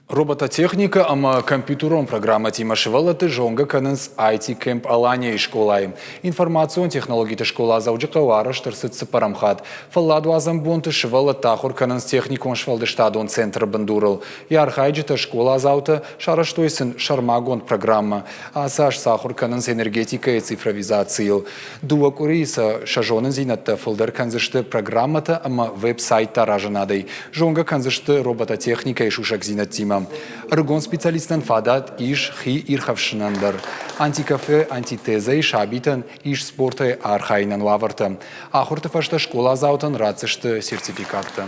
Робототехника ама компьютером программа Тима Шивалаты жонга канынс IT Camp Алания и школай. Информацион технологии школа зауджикавара штырсыцы парамхат. Фалладу азамбонты Шивала тахур канынс техникон швалдыштадон центр бандурал. Ярхайджита школа заута шараштойсын шармагон программа. А саш сахур канынс энергетика и цифровизациил. Дуа куриса шажонын зинатта фалдар канзышты программата ама веб-сайт таражанадай. Жонга канзышты робототехника и шушак зинат Тима. Аргон специалистан фадат иш хи ирхавшнандар. Антикафе, антитеза и шабитан иш спорта архайнан лаварта. Ахурта фашта школа заутан рацишта сертификатта.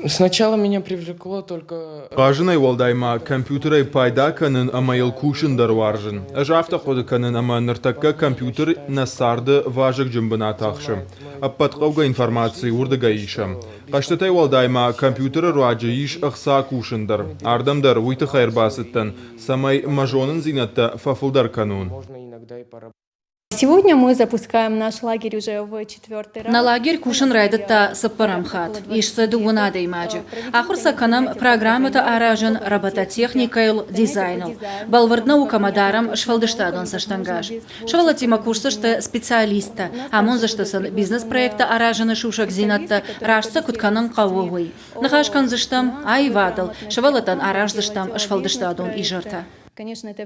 Сначала меня привлекло только... Каждый валдайма компьютеры пайда канын амайл кушин дарваржин. Ажавта ходы канын ама нартакка компьютер насарды важик джимбана тахшим. Аппатқауга информации урдага ишам. Каштатай валдайма компьютеры руаджи иш ахса кушиндар. Ардамдар уйты хайрбасыттан. Самай мажонын зинатта фафулдар канун. Сегодня мы запускаем наш лагерь уже в 4-й раз. На лагерь кушан райдата саппарамхат. Ишса дугунада имаджи. Ахур саканам программата аражен робототехникайл дизайнл. Балвардна укамадарам швалдыштадон саштангаш. Швалатима курсышты специалиста. Амон заштасан бизнес-проекта аражена шушак зинатта рашса кутканам кавуй. Нахашкан заштам айвадал. Швалатан араж заштам швалдыштадон ижарта. Конечно, это